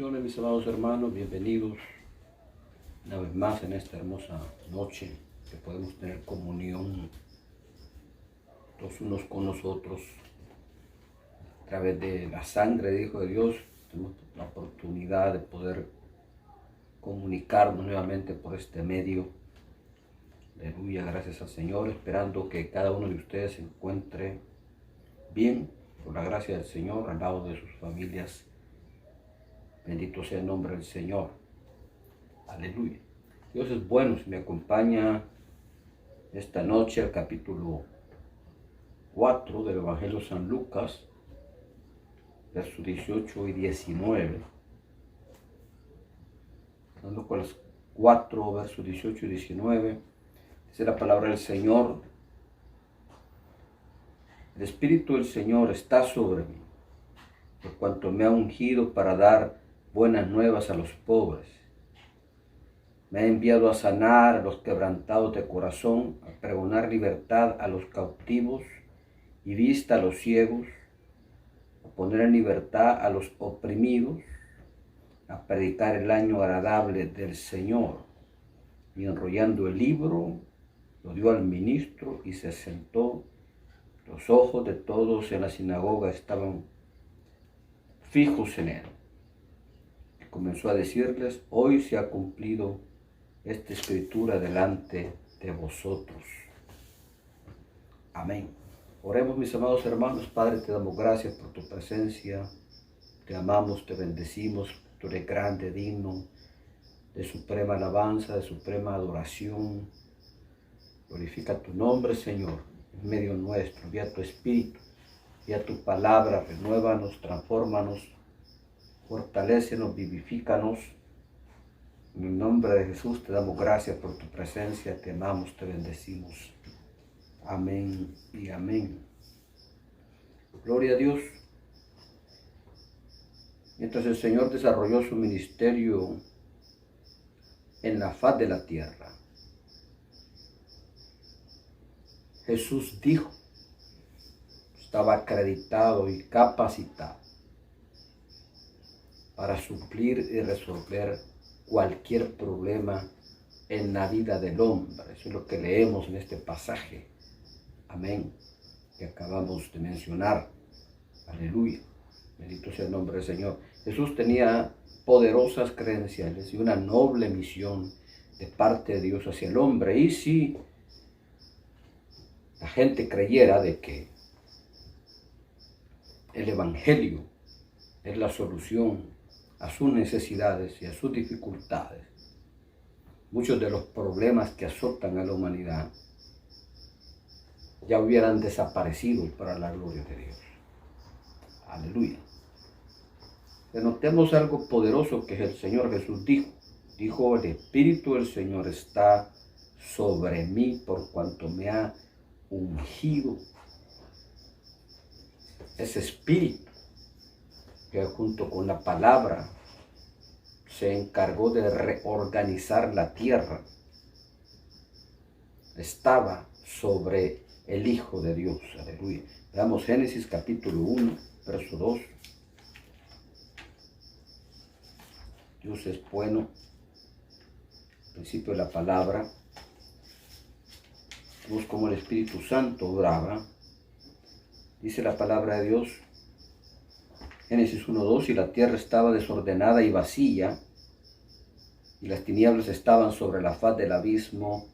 Bendiciones, mis amados hermanos, bienvenidos una vez más en esta hermosa noche que podemos tener comunión los unos con los otros a través de la sangre del Hijo de Dios. Tenemos la oportunidad de poder comunicarnos nuevamente por este medio. Aleluya, gracias al Señor, esperando que cada uno de ustedes se encuentre bien, por la gracia del Señor, al lado de sus familias. Bendito sea el nombre del Señor. Aleluya. Dios es bueno. Si me acompaña esta noche al capítulo 4 del Evangelio de San Lucas, versos 18 y 19. San Lucas 4, versos 18 y 19. Dice la palabra del Señor: el Espíritu del Señor está sobre mí, por cuanto me ha ungido para dar buenas nuevas a los pobres. Me ha enviado a sanar a los quebrantados de corazón, a pregonar libertad a los cautivos y vista a los ciegos, a poner en libertad a los oprimidos, a predicar el año agradable del Señor. Y enrollando el libro, lo dio al ministro y se sentó. Los ojos de todos en la sinagoga estaban fijos en él. Y comenzó a decirles: hoy se ha cumplido esta escritura delante de vosotros. Amén. Oremos, mis amados hermanos. Padre, te damos gracias por tu presencia. Te amamos, te bendecimos. Tú eres grande, digno de suprema alabanza, de suprema adoración. Glorifica tu nombre, Señor, en medio nuestro. Envía tu Espíritu, envía tu palabra, renuévanos, transfórmanos, fortalécenos, vivifícanos. En el nombre de Jesús te damos gracias por tu presencia, te amamos, te bendecimos. Amén y amén. Gloria a Dios. Mientras el Señor desarrolló su ministerio en la faz de la tierra, Jesús dijo, estaba acreditado y capacitado para suplir y resolver cualquier problema en la vida del hombre. Eso es lo que leemos en este pasaje. Amén. Que acabamos de mencionar. Aleluya. Bendito sea el nombre del Señor. Jesús tenía poderosas credenciales y una noble misión de parte de Dios hacia el hombre. Y si la gente creyera de que el Evangelio es la solución a sus necesidades y a sus dificultades, muchos de los problemas que azotan a la humanidad ya hubieran desaparecido para la gloria de Dios. Aleluya. Notemos algo poderoso que el Señor Jesús dijo. Dijo: el Espíritu del Señor está sobre mí por cuanto me ha ungido. Ese Espíritu que junto con la palabra se encargó de reorganizar la tierra, estaba sobre el Hijo de Dios. Aleluya. Veamos Génesis capítulo 1, verso 2. Dios es bueno. Principio de la palabra. Vemos cómo el Espíritu Santo obraba. Dice la palabra de Dios, Génesis 1:2, y la tierra estaba desordenada y vacía, y las tinieblas estaban sobre la faz del abismo,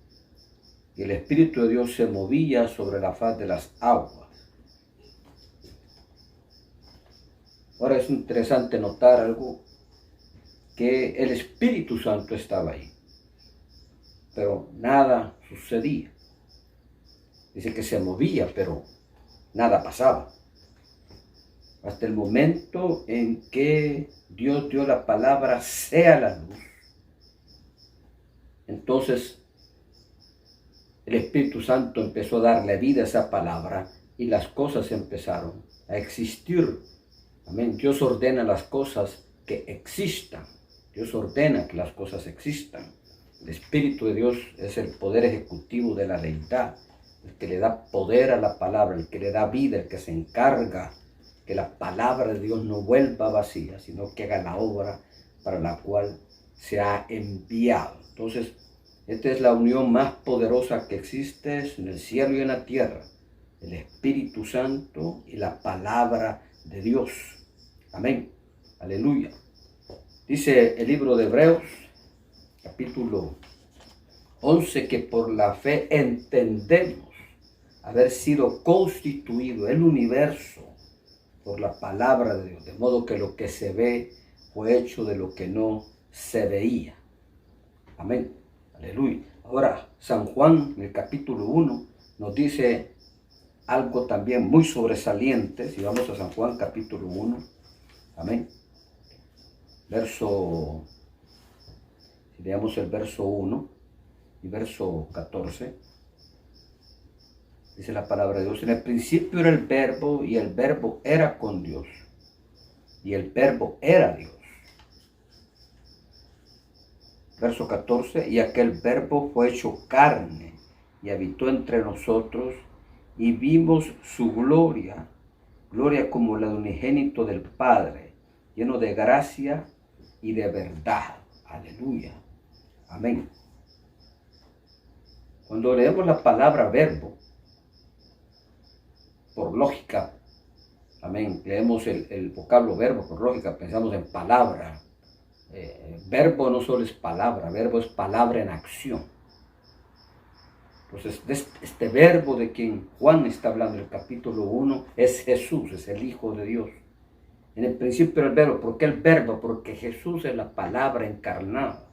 y el Espíritu de Dios se movía sobre la faz de las aguas. Ahora es interesante notar algo, que el Espíritu Santo estaba ahí, pero nada sucedía. Dice que se movía, pero nada pasaba. Hasta el momento en que Dios dio la palabra: sea la luz. Entonces el Espíritu Santo empezó a darle vida a esa palabra y las cosas empezaron a existir. Amén. Dios ordena las cosas que existan. Dios ordena que las cosas existan. El Espíritu de Dios es el poder ejecutivo de la deidad, el que le da poder a la palabra, el que le da vida, el que se encarga de que la palabra de Dios no vuelva vacía, sino que haga la obra para la cual se ha enviado. Entonces, esta es la unión más poderosa que existe en el cielo y en la tierra. El Espíritu Santo y la palabra de Dios. Amén. Aleluya. Dice el libro de Hebreos, capítulo 11, que por la fe entendemos haber sido constituido el universo por la palabra de Dios, de modo que lo que se ve fue hecho de lo que no se veía. Amén. Aleluya. Ahora, San Juan, en el capítulo 1, nos dice algo también muy sobresaliente. Si vamos a San Juan, capítulo 1, amén. Si leamos el verso 1 y verso 14, dice la palabra de Dios: en el principio era el verbo, y el verbo era con Dios, y el verbo era Dios. Verso 14, y aquel verbo fue hecho carne, y habitó entre nosotros, y vimos su gloria, gloria como la de unigénito del Padre, lleno de gracia y de verdad. Aleluya. Amén. Cuando leemos la palabra verbo, por lógica, amén, leemos el vocablo verbo, por lógica, pensamos en palabra. Verbo no solo es palabra, verbo es palabra en acción. Entonces, este verbo de quien Juan está hablando en el capítulo 1 es Jesús, es el Hijo de Dios. En el principio era el verbo. ¿Por qué el verbo? Porque Jesús es la palabra encarnada.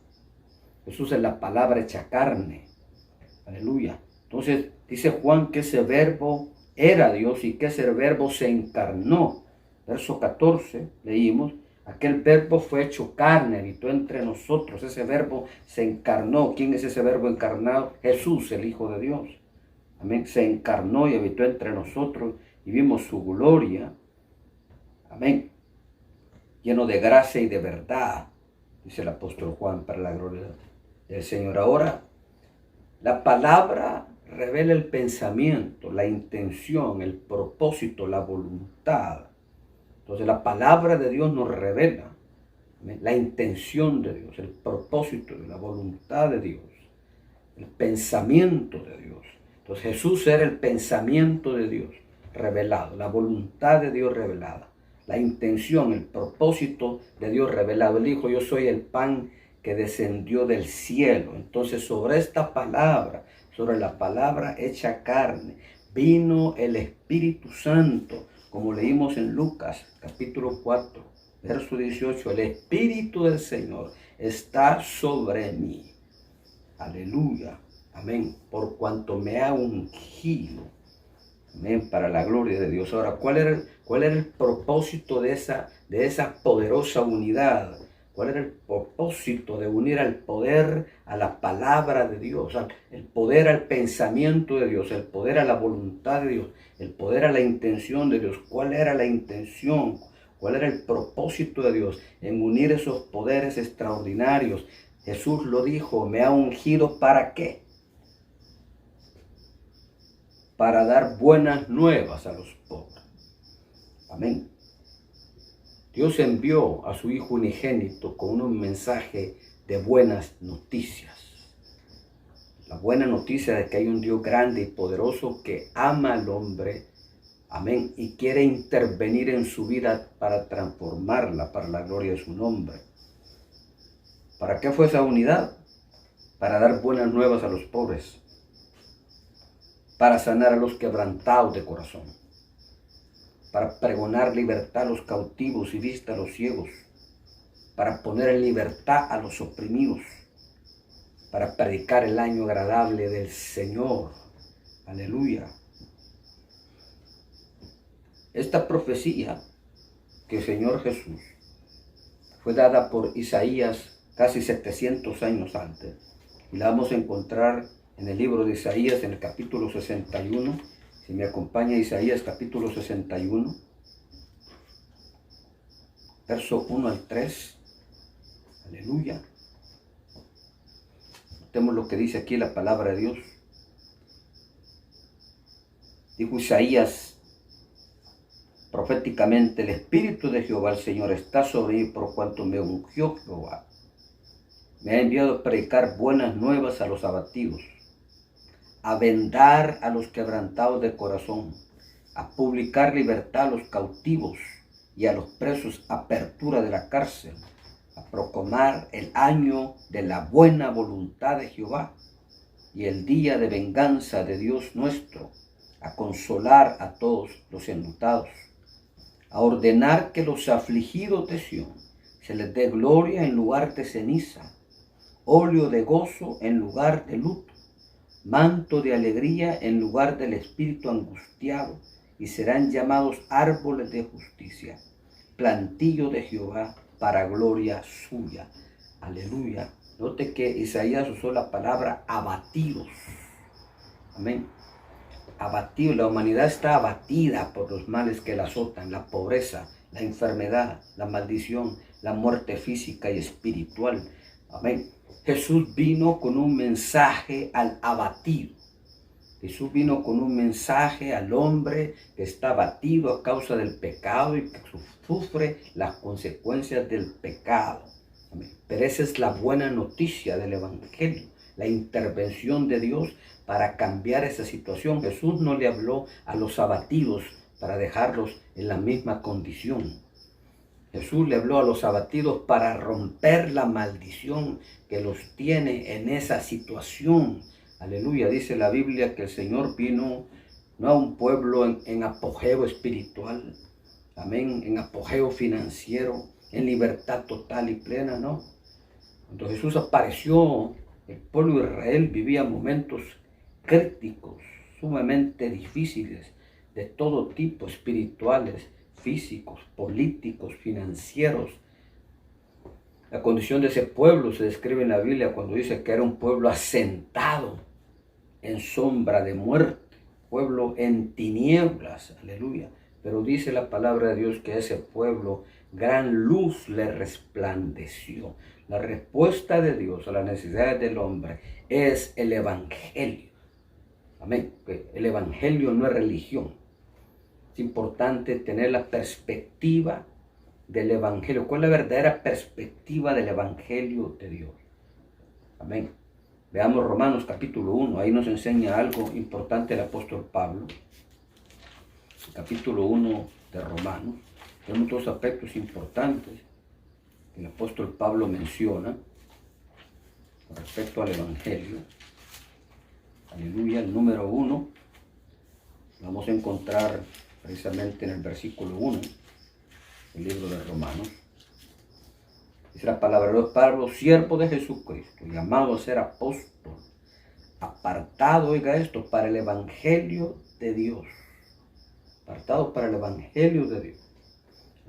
Jesús es la palabra hecha carne. Aleluya. Entonces dice Juan que ese verbo era Dios y que ese verbo se encarnó. Verso 14 leímos: aquel verbo fue hecho carne, habitó entre nosotros. Ese verbo se encarnó. ¿Quién es ese verbo encarnado? Jesús, el Hijo de Dios. Amén. Se encarnó y habitó entre nosotros y vimos su gloria. Amén. Lleno de gracia y de verdad, dice el apóstol Juan, para la gloria del Señor. Ahora, la palabra revela el pensamiento, la intención, el propósito, la voluntad. Entonces la palabra de Dios nos revela la intención de Dios, el propósito, la voluntad de Dios, el pensamiento de Dios. Entonces Jesús era el pensamiento de Dios revelado, la voluntad de Dios revelada, la intención, el propósito de Dios revelado. Él dijo: yo soy el pan que descendió del cielo. Entonces sobre esta palabra, sobre la palabra hecha carne, vino el Espíritu Santo, como leímos en Lucas capítulo 4, verso 18, el Espíritu del Señor está sobre mí. Aleluya, amén, por cuanto me ha ungido. Amén, para la gloria de Dios. Ahora, ¿cuál era el propósito de esa poderosa unidad? ¿Cuál era el propósito de unir al poder a la palabra de Dios? El poder al pensamiento de Dios, el poder a la voluntad de Dios, el poder a la intención de Dios. ¿Cuál era la intención? ¿Cuál era el propósito de Dios en unir esos poderes extraordinarios? Jesús lo dijo: me ha ungido, ¿para qué? Para dar buenas nuevas a los pobres. Amén. Dios envió a su Hijo unigénito con un mensaje de buenas noticias. La buena noticia de que hay un Dios grande y poderoso que ama al hombre, amén, y quiere intervenir en su vida para transformarla para la gloria de su nombre. ¿Para qué fue esa unidad? Para dar buenas nuevas a los pobres, para sanar a los quebrantados de corazón, para pregonar libertad a los cautivos y vista a los ciegos, para poner en libertad a los oprimidos, para predicar el año agradable del Señor. Aleluya. Esta profecía que el Señor Jesús fue dada por Isaías casi 700 años antes, y la vamos a encontrar en el libro de Isaías, en el capítulo 61. Si me acompaña, Isaías capítulo 61, verso 1 al 3. Aleluya. Notemos lo que dice aquí la palabra de Dios. Dijo Isaías: proféticamente: el Espíritu de Jehová, el Señor, está sobre mí, por cuanto me ungió Jehová. Me ha enviado a predicar buenas nuevas a los abatidos, a vendar a los quebrantados de corazón, a publicar libertad a los cautivos y a los presos apertura de la cárcel, a proclamar el año de la buena voluntad de Jehová y el día de venganza de Dios nuestro, a consolar a todos los enlutados, a ordenar que los afligidos de Sión se les dé gloria en lugar de ceniza, óleo de gozo en lugar de luto, manto de alegría en lugar del espíritu angustiado, y serán llamados árboles de justicia, plantillo de Jehová para gloria suya. Aleluya. Note que Isaías usó la palabra abatidos. Amén. Abatidos. La humanidad está abatida por los males que la azotan: la pobreza, la enfermedad, la maldición, la muerte física y espiritual. Amén. Jesús vino con un mensaje al abatido. Jesús vino con un mensaje al hombre que está abatido a causa del pecado y que sufre las consecuencias del pecado. Amén. Pero esa es la buena noticia del Evangelio, la intervención de Dios para cambiar esa situación. Jesús no le habló a los abatidos para dejarlos en la misma condición. Jesús le habló a los abatidos para romper la maldición que los tiene en esa situación. Aleluya. Dice la Biblia que el Señor vino no a un pueblo en apogeo espiritual, amén, en apogeo financiero, en libertad total y plena, no. Cuando Jesús apareció, el pueblo de Israel vivía momentos críticos, sumamente difíciles, de todo tipo: espirituales, físicos, políticos, financieros. La condición de ese pueblo se describe en la Biblia cuando dice que era un pueblo asentado en sombra de muerte, pueblo en tinieblas. Aleluya. Pero dice la palabra de Dios que a ese pueblo gran luz le resplandeció. La respuesta de Dios a las necesidades del hombre es el Evangelio. Amén. El Evangelio no es religión. Es importante tener la perspectiva del Evangelio. ¿Cuál es la verdadera perspectiva del Evangelio de Dios? Amén. Veamos Romanos capítulo 1. Ahí nos enseña algo importante el apóstol Pablo. Capítulo 1 de Romanos. Tenemos dos aspectos importantes que el apóstol Pablo menciona con respecto al Evangelio. Aleluya. El número 1 vamos a encontrar precisamente en el versículo 1 del libro de Romanos. Dice la palabra de Pablo: siervo de Jesucristo, llamado a ser apóstol, apartado, oiga esto, para el Evangelio de Dios. Apartado para el Evangelio de Dios.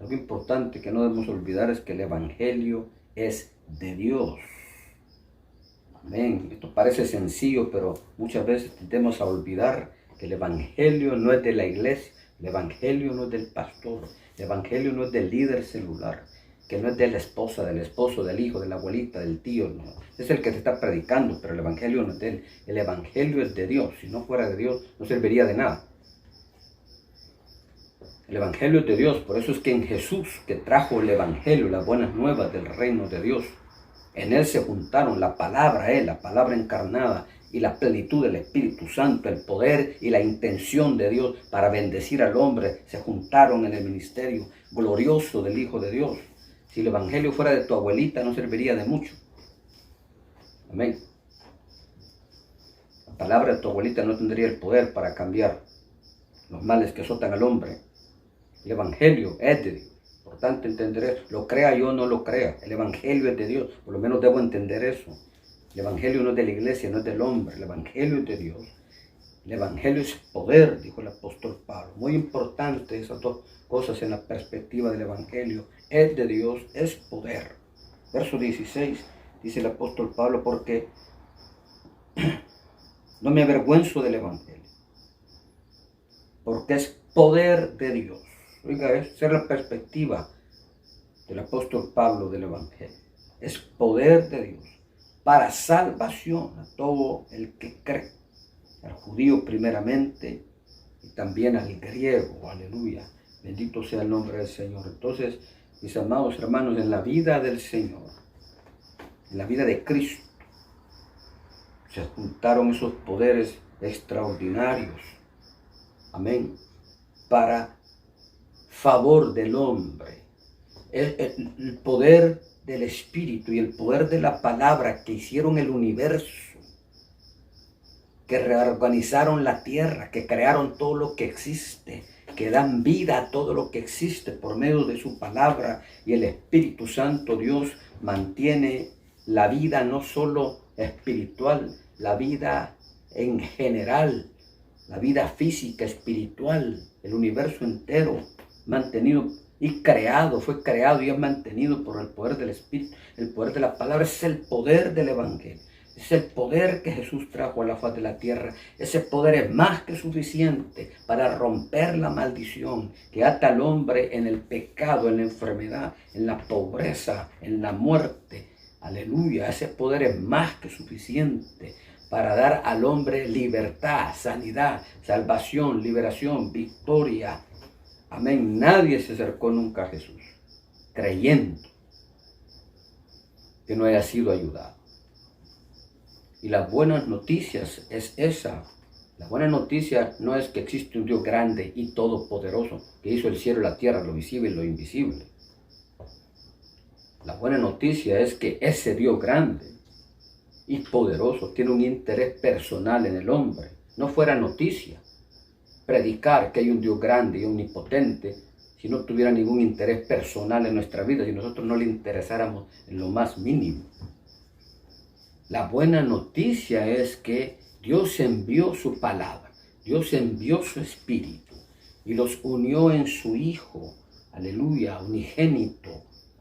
Algo importante que no debemos olvidar es que el Evangelio es de Dios. Amén. Esto parece sencillo, pero muchas veces tendemos a olvidar que el Evangelio no es de la iglesia, el Evangelio no es del pastor, el Evangelio no es del líder celular, que no es de la esposa, del esposo, del hijo, de la abuelita, del tío, no. Es el que te está predicando, pero el Evangelio no es de él. El Evangelio es de Dios. Si no fuera de Dios, no serviría de nada. El Evangelio es de Dios. Por eso es que en Jesús, que trajo el Evangelio, las buenas nuevas del reino de Dios, en él se juntaron la palabra, la palabra encarnada, y la plenitud del Espíritu Santo, el poder y la intención de Dios para bendecir al hombre, se juntaron en el ministerio glorioso del Hijo de Dios. Si el Evangelio fuera de tu abuelita, no serviría de mucho. Amén. La palabra de tu abuelita no tendría el poder para cambiar los males que azotan al hombre. El Evangelio es de Dios. Por tanto, entender eso. Lo crea yo o no lo crea. El Evangelio es de Dios. Por lo menos debo entender eso. El Evangelio no es de la iglesia, no es del hombre. El Evangelio es de Dios. El Evangelio es poder, dijo el apóstol Pablo. Muy importante esas dos cosas en la perspectiva del Evangelio. Es de Dios, es poder. Verso 16, dice el apóstol Pablo: porque no me avergüenzo del Evangelio, porque es poder de Dios. Oiga, esa es la perspectiva del apóstol Pablo del Evangelio. Es poder de Dios para salvación a todo el que cree, al judío primeramente y también al griego. Aleluya. Bendito sea el nombre del Señor. Entonces, mis amados hermanos, en la vida del Señor, en la vida de Cristo, se juntaron esos poderes extraordinarios. Amén. Para favor del hombre. El poder del Espíritu y el poder de la palabra que hicieron el universo, que reorganizaron la tierra, que crearon todo lo que existe, que dan vida a todo lo que existe por medio de su palabra, y el Espíritu Santo, Dios, mantiene la vida no solo espiritual, la vida en general, la vida física, espiritual, el universo entero, mantenido y creado, fue creado y es mantenido por el poder del Espíritu, el poder de la palabra. Es el poder del Evangelio. Es el poder que Jesús trajo a la faz de la tierra. Ese poder es más que suficiente para romper la maldición que ata al hombre en el pecado, en la enfermedad, en la pobreza, en la muerte. Aleluya. Ese poder es más que suficiente para dar al hombre libertad, sanidad, salvación, liberación, victoria. Amén. Nadie se acercó nunca a Jesús creyendo que no haya sido ayudado. Y las buenas noticias es esa. La buena noticia no es que existe un Dios grande y todopoderoso que hizo el cielo y la tierra, lo visible y lo invisible. La buena noticia es que ese Dios grande y poderoso tiene un interés personal en el hombre. No fuera noticia predicar que hay un Dios grande y omnipotente si no tuviera ningún interés personal en nuestra vida, si nosotros no le interesáramos en lo más mínimo. La buena noticia es que Dios envió su palabra, Dios envió su Espíritu y los unió en su Hijo, aleluya, unigénito,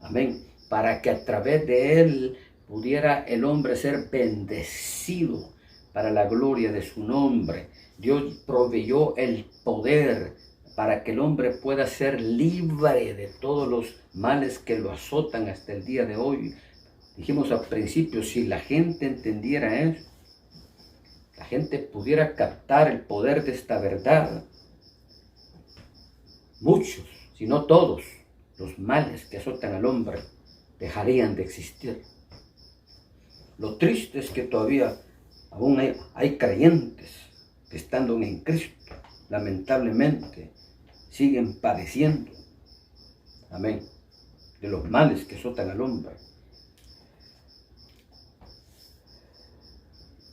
amén, para que a través de él pudiera el hombre ser bendecido para la gloria de su nombre. Dios proveyó el poder para que el hombre pueda ser libre de todos los males que lo azotan hasta el día de hoy. Dijimos al principio, si la gente entendiera eso, la gente pudiera captar el poder de esta verdad, muchos, si no todos, los males que azotan al hombre dejarían de existir. Lo triste es que todavía aún hay creyentes que estando en Cristo, lamentablemente, siguen padeciendo, amén, de los males que azotan al hombre.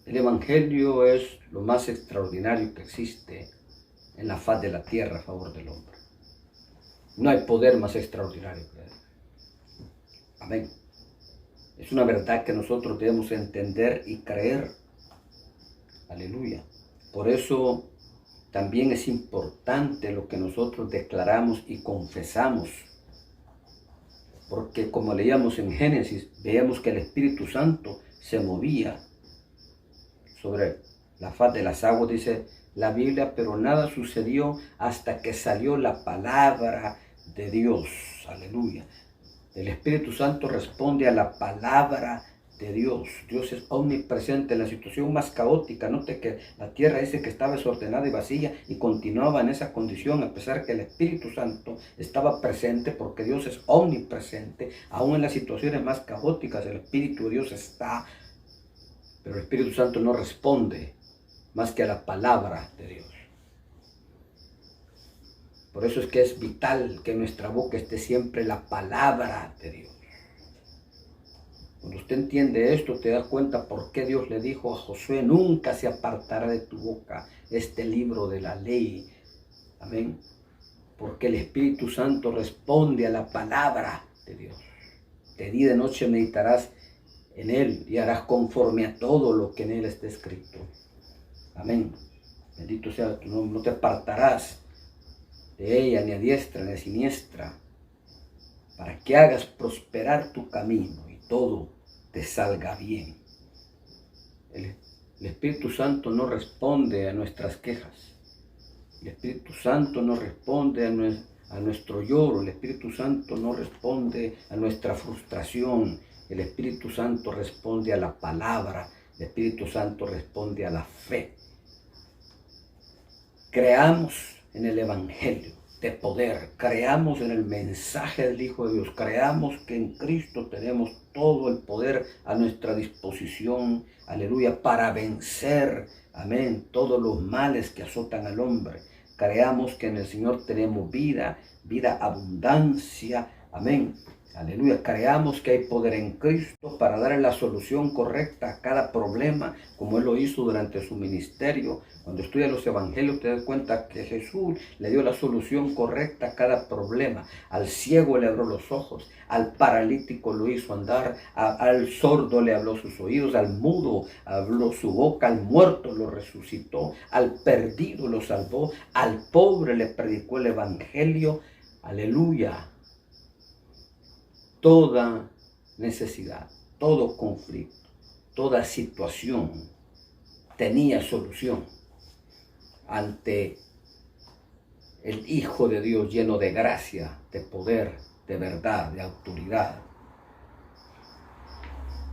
El Evangelio es lo más extraordinario que existe en la faz de la tierra a favor del hombre. No hay poder más extraordinario que él. Amén. Es una verdad que nosotros debemos entender y creer. Aleluya. Por eso también es importante lo que nosotros declaramos y confesamos. Porque como leíamos en Génesis, veíamos que el Espíritu Santo se movía sobre la faz de las aguas, dice la Biblia, pero nada sucedió hasta que salió la palabra de Dios. Aleluya. El Espíritu Santo responde a la palabra de Dios. Dios es omnipresente en la situación más caótica. Note que la tierra dice que estaba desordenada y vacía y continuaba en esa condición a pesar que el Espíritu Santo estaba presente, porque Dios es omnipresente. Aún en las situaciones más caóticas el Espíritu de Dios está. Pero el Espíritu Santo no responde más que a la palabra de Dios. Por eso es que es vital que en nuestra boca esté siempre la palabra de Dios. Cuando usted entiende esto, te das cuenta por qué Dios le dijo a Josué: nunca se apartará de tu boca este libro de la ley. Amén. Porque el Espíritu Santo responde a la palabra de Dios. De día y de noche meditarás en él y harás conforme a todo lo que en él está escrito. Amén. Bendito sea tu nombre. No te apartarás de ella ni a diestra ni a siniestra, para que hagas prosperar tu camino y todo te salga bien. El Espíritu Santo no responde a nuestras quejas. El Espíritu Santo no responde a nuestro lloro. El Espíritu Santo no responde a nuestra frustración. El Espíritu Santo responde a la palabra. El Espíritu Santo responde a la fe. Creamos en el Evangelio. de poder. Creamos en el mensaje del Hijo de Dios. Creamos que en Cristo tenemos todo el poder a nuestra disposición. Aleluya. Para vencer, amén, todos los males que azotan al hombre. Creamos que en el Señor tenemos vida, abundancia. Amén. Aleluya. Creamos que hay poder en Cristo para dar la solución correcta a cada problema, como Él lo hizo durante su ministerio. Cuando estudias los evangelios te das cuenta que Jesús le dio la solución correcta a cada problema. Al ciego le abrió los ojos, al paralítico lo hizo andar, al sordo le habló sus oídos, al mudo habló su boca, al muerto lo resucitó, al perdido lo salvó, al pobre le predicó el evangelio. Aleluya. Toda necesidad, todo conflicto, toda situación tenía solución ante el Hijo de Dios lleno de gracia, de poder, de verdad, de autoridad.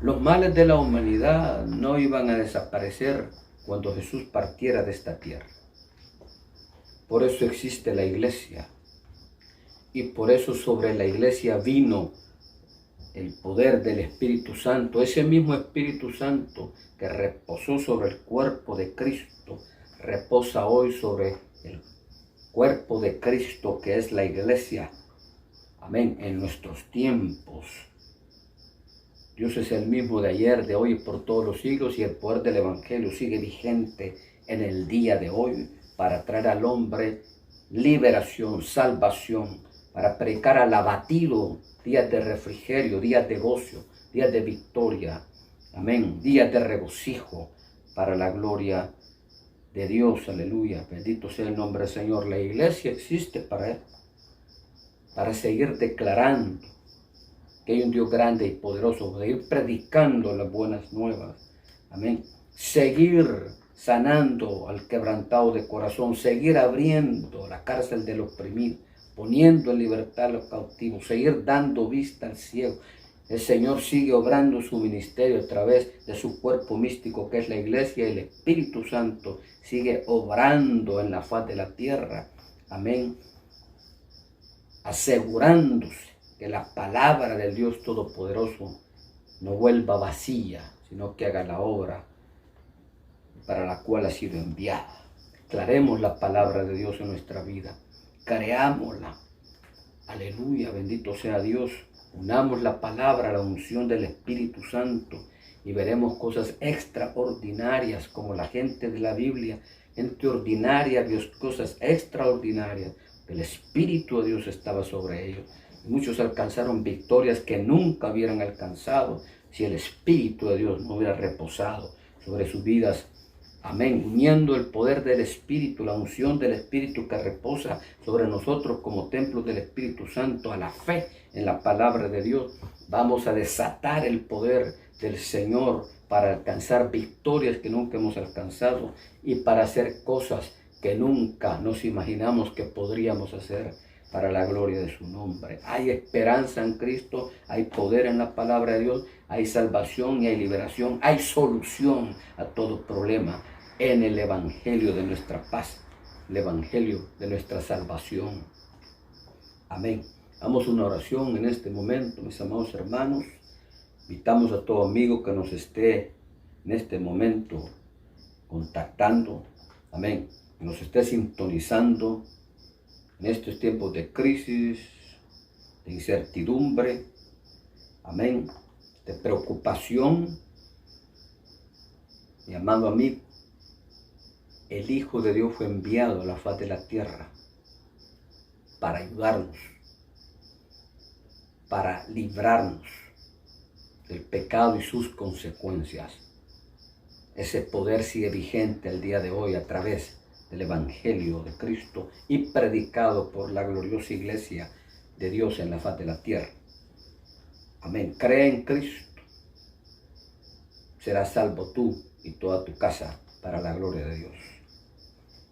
Los males de la humanidad no iban a desaparecer cuando Jesús partiera de esta tierra. Por eso existe la iglesia y por eso sobre la iglesia vino el poder del Espíritu Santo, ese mismo Espíritu Santo que reposó sobre el cuerpo de Cristo, reposa hoy sobre el cuerpo de Cristo que es la iglesia. Amén. En nuestros tiempos. Dios es el mismo de ayer, de hoy y por todos los siglos, y el poder del Evangelio sigue vigente en el día de hoy para traer al hombre liberación, salvación, para predicar al abatido días de refrigerio, días de gozo, días de victoria. Amén. Días de regocijo para la gloria de Dios. Aleluya. Bendito sea el nombre del Señor. La iglesia existe para seguir declarando que hay un Dios grande y poderoso, seguir predicando las buenas nuevas. Amén. Seguir sanando al quebrantado de corazón, seguir abriendo la cárcel del oprimido, poniendo en libertad a los cautivos, seguir dando vista al ciego. El Señor sigue obrando su ministerio a través de su cuerpo místico que es la iglesia, y el Espíritu Santo sigue obrando en la faz de la tierra. Amén. Asegurándose que la palabra del Dios Todopoderoso no vuelva vacía, sino que haga la obra para la cual ha sido enviada. Declaremos la palabra de Dios en nuestra vida. Creámosla. Aleluya, bendito sea Dios. Unamos la palabra a la unción del Espíritu Santo y veremos cosas extraordinarias como la gente de la Biblia. Gente ordinaria vio cosas extraordinarias. El Espíritu de Dios estaba sobre ellos. Muchos alcanzaron victorias que nunca hubieran alcanzado si el Espíritu de Dios no hubiera reposado sobre sus vidas. Amén. Uniendo el poder del Espíritu, la unción del Espíritu que reposa sobre nosotros como templos del Espíritu Santo, a la fe en la palabra de Dios, vamos a desatar el poder del Señor para alcanzar victorias que nunca hemos alcanzado y para hacer cosas que nunca nos imaginamos que podríamos hacer para la gloria de su nombre. Hay esperanza en Cristo, hay poder en la palabra de Dios, hay salvación y hay liberación, hay solución a todo problema en el Evangelio de nuestra paz, el Evangelio de nuestra salvación. Amén. Hagamos una oración en este momento, mis amados hermanos. Invitamos a todo amigo que nos esté en este momento contactando. Amén. Que nos esté sintonizando en estos tiempos de crisis, de incertidumbre, amén, de preocupación. Mi amado amigo, el Hijo de Dios fue enviado a la faz de la tierra para ayudarnos, para librarnos del pecado y sus consecuencias. Ese poder sigue vigente el día de hoy a través del Evangelio de Cristo y predicado por la gloriosa iglesia de Dios en la faz de la tierra. Amén. Cree en Cristo. Serás salvo tú y toda tu casa para la gloria de Dios.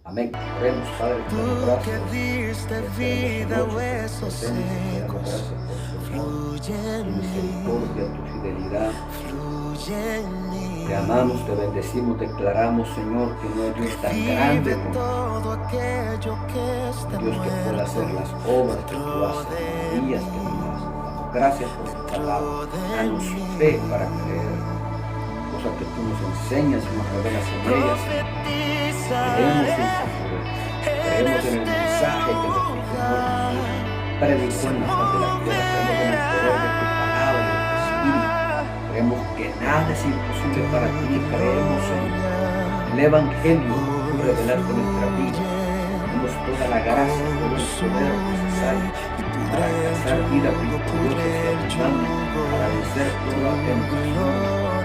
Amén. Oremos, Padre, te damos Tú que gracias. diste vida a huesos secos, fluye Tu en mí, misericordia, tu fidelidad. fluye en mí. Te amamos, te bendecimos, declaramos, Señor, que no hay Dios tan grande Vive como todo aquello que esté Dios que pueda hacer las obras que tú haces, las maravillas que tú haces. Damos gracias por tu palabra. Danos fe para creer, cosas que tú nos enseñas y nos revelas en ellas. Creemos en tu poder, creemos en el mensaje que nuestro Señor predicó en la faz de la tierra, creemos en el poder de tu palabra y de tu espíritu. Creemos que nada es imposible para ti, creemos en el Evangelio que tú revelaste en nuestra vida. Tenemos toda la gracia, todo el poder necesario para alcanzar vida victoriosa y abundante, para vencer toda tentación,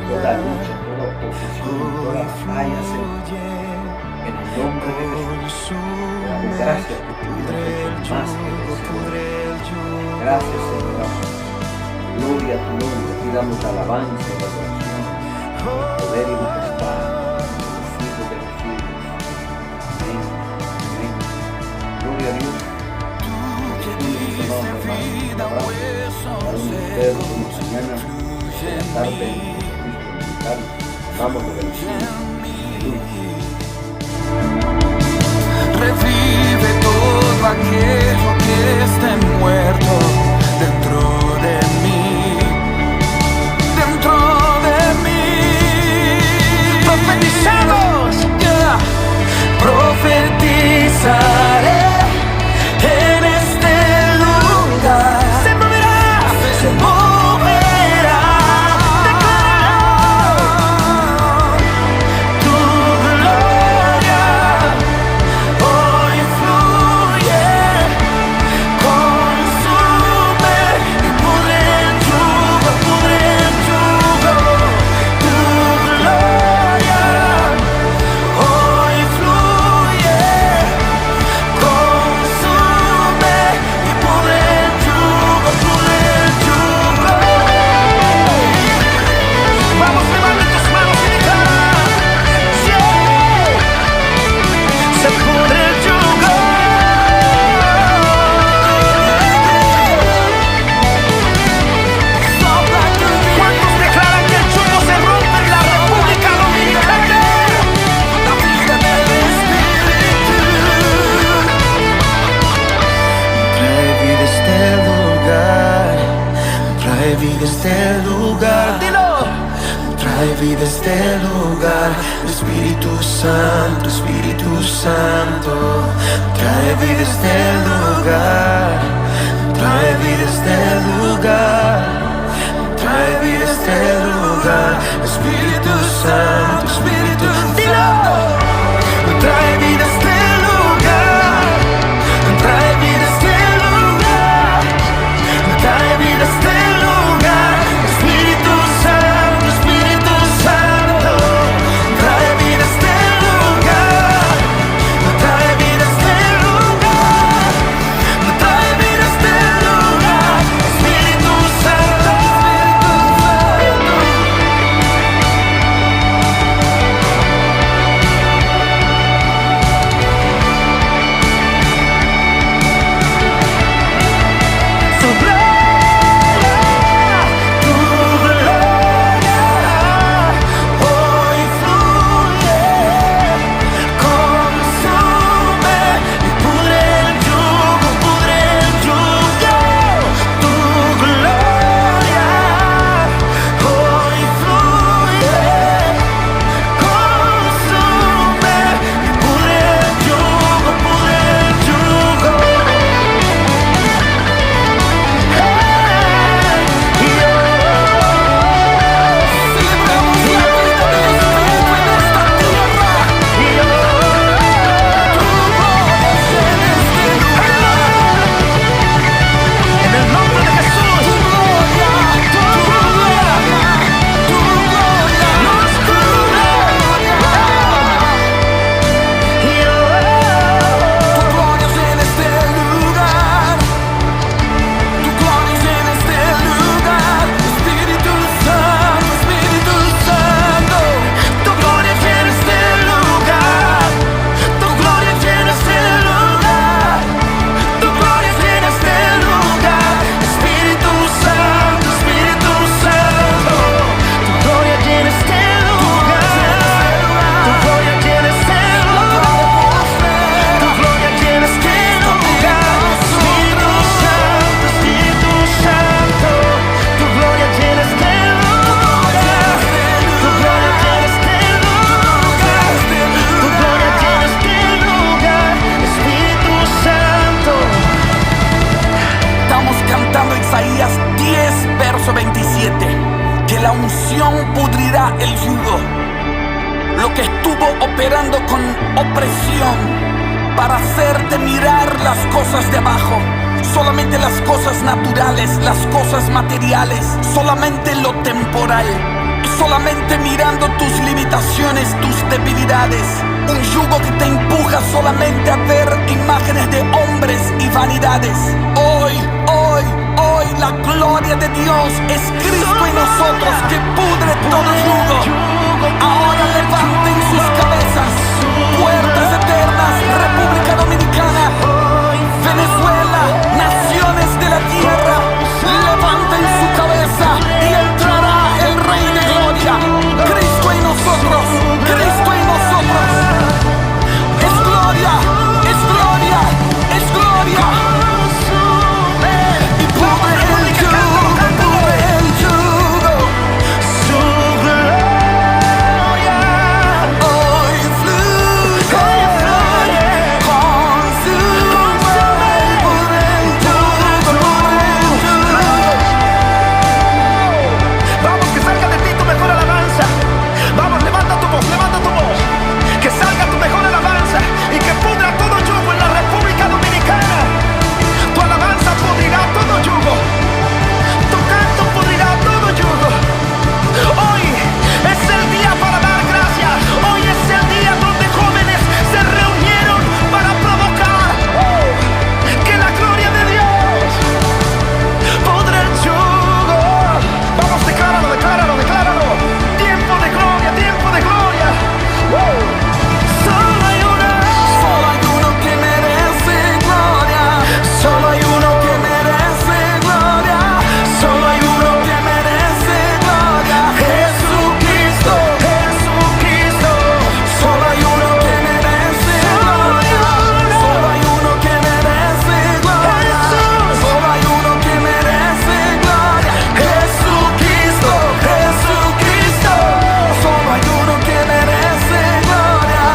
toda lucha, toda oposición, toda batalla, Señor. En el nombre de Jesús, te damos gracias porque tú eres más que vencedor. Gracias, Señor. Gloria a tu nombre, te damos alabanza y adoración, poder y majestad, los siglos de los siglos. Amén. Amén. Gloria a Dios. Bendiciones, mis amados hermanos. Un abrazo a cada uno de ustedes, buenas mañanas, buenas tardes, en Cristo dominical. Vamos a bendecir. Revive todo aquello que esté muerto dentro de mí, dentro de mí. Profetizamos, yeah. Profetizaré en este lugar. Se moverá, se moverá. Declarará tu gloria. Hoy fluye, consume y pudre el yugo, pudre el yugo. Tu gloria hoy fluye, consume y pudre el yugo, pudre el yugo. Vamos, levanta tus manos y declara, yeah. Se pudre el yugo. Sopla tu viento. ¿Cuántos declaran que el yugo se rompe en la República Dominicana? La vida del Espíritu trae vida a este lugar, trae vida a este lugar. Dilo. Trae vida a este lugar, Espíritu Santo, Espíritu Santo. Trae vida a este lugar, trae vida a este lugar, trae vida a este lugar, Espíritu Santo, Espíritu Santo. Trae vida a este lugar, trae vida a este lugar, trae vida a este lugar, Espíritu Santo, Espíritu Santo. Trae vida a este lugar, trae vida a este lugar, trae vida a este lugar, Espíritu Santo, Espíritu Santo. la unción pudrirá el yugo. Lo que estuvo operando con opresión para hacerte mirar las cosas de abajo, solamente las cosas naturales, las cosas materiales, solamente lo temporal, solamente mirando tus limitaciones, tus debilidades. Un yugo que te empuja solamente a ver imágenes de hombres y vanidades. Hoy, la gloria de Dios es Cristo en nosotros, que pudre todo yugo. Ahora levanten sus cabezas, puertas eternas, República Dominicana, Venezuela, naciones de la tierra, levanten su cabeza y entrará el Rey de Gloria. Cristo en nosotros, Cristo en nosotros. Es gloria, es gloria, es gloria. Y pudre el yugo, pudre el yugo. Su gloria hoy fluye con su poder. Pudre el yugo, pudre el yugo. Vamos, que salga de ti tu mejor alabanza. Vamos, levanta tu voz, levanta tu voz. Que salga tu mejor alabanza y que pudra todo yugo en la República Dominicana. Tu alabanza pudrirá todo yugo. Tu canto pudrirá todo yugo. Hoy es el día para dar gracias. Hoy es el día donde jóvenes se reunieron para provocar que la gloria de Dios pudre el yugo. Vamos, decláralo, decláralo, decláralo. Tiempo de gloria, tiempo de gloria. Solo hay uno que merece gloria. Solo hay uno que merece gloria. Solo hay uno que merece gloria. Jesucristo, Jesucristo. solo hay uno que merece gloria. Solo hay uno que merece gloria. Solo hay uno que merece gloria. Jesucristo, Jesucristo. Solo hay uno que merece gloria.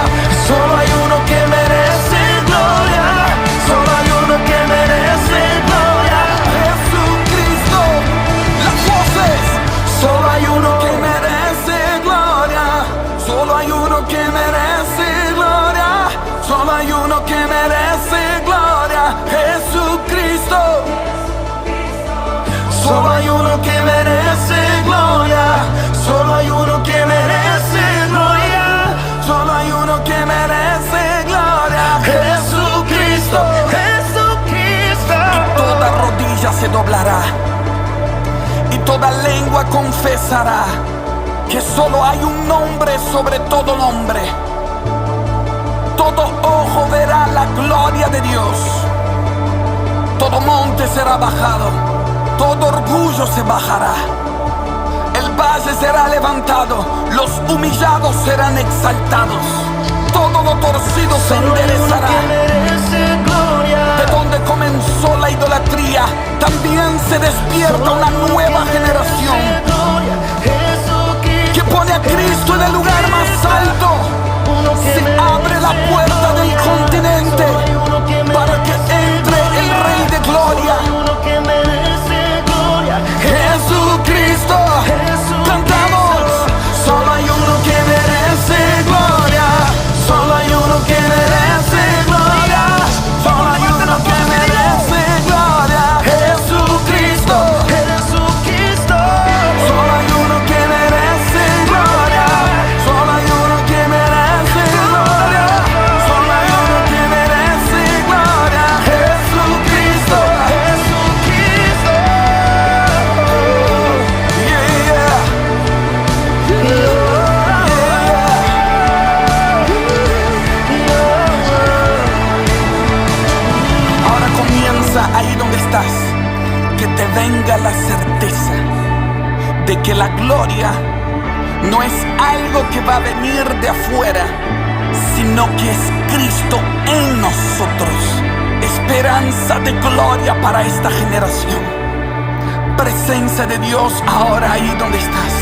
Solo hay uno que merece gloria. Solo hay uno que merece gloria. Jesucristo. Las voces. Solo hay uno que merece gloria. Solo hay uno que merece gloria. Solo hay uno que merece gloria. Jesucristo. Solo hay uno que merece gloria. Solo hay uno que merece gloria. Solo hay uno que merece gloria. Jesucristo. Jesucristo. Toda rodilla se doblará y toda lengua confesará que solo hay un nombre sobre todo nombre. Todo ojo verá la gloria de Dios. Todo monte será bajado, todo orgullo se bajará. El valle será levantado, los humillados serán exaltados. Todo lo torcido se enderezará. Merece gloria. De donde comenzó la idolatría, también se despierta una nueva generación que pone a Cristo en el lugar más alto. Se abre la puerta del continente para que entre el Rey de Gloria. Jesucristo, cantamos. Solo hay uno que merece gloria. Solo hay uno que merece gloria. Solo hay uno que merece gloria. Jesucristo. Jesucristo. Solo hay uno que merece gloria. Solo hay uno que merece gloria. Solo hay uno que merece gloria. Jesucristo. Jesucristo. Yeah, yeah. Ahora comienza ahí donde estás, que te venga la certeza de que la gloria no es algo que va a venir de afuera, sino que es Cristo en nosotros. Esperanza de gloria para esta generación. Presencia de Dios ahora ahí donde estás,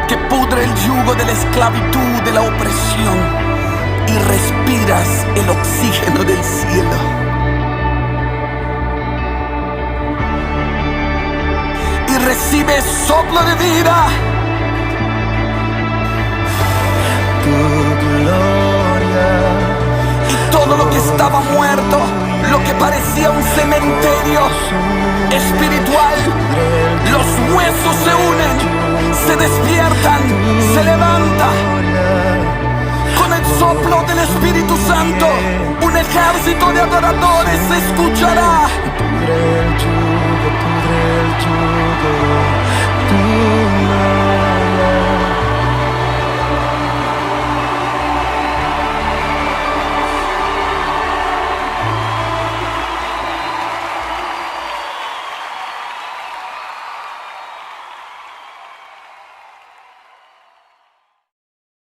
que pudre el yugo de la esclavitud, de la opresión, y respiras el oxígeno del cielo. Y recibe soplo de vida. Tu gloria. Y todo lo que estaba muerto, lo que parecía un cementerio espiritual, los huesos se unen, se despiertan, se levantan. Con el soplo del Espíritu Santo, un ejército de adoradores se escuchará. Pudre el yugo, pudre el yugo.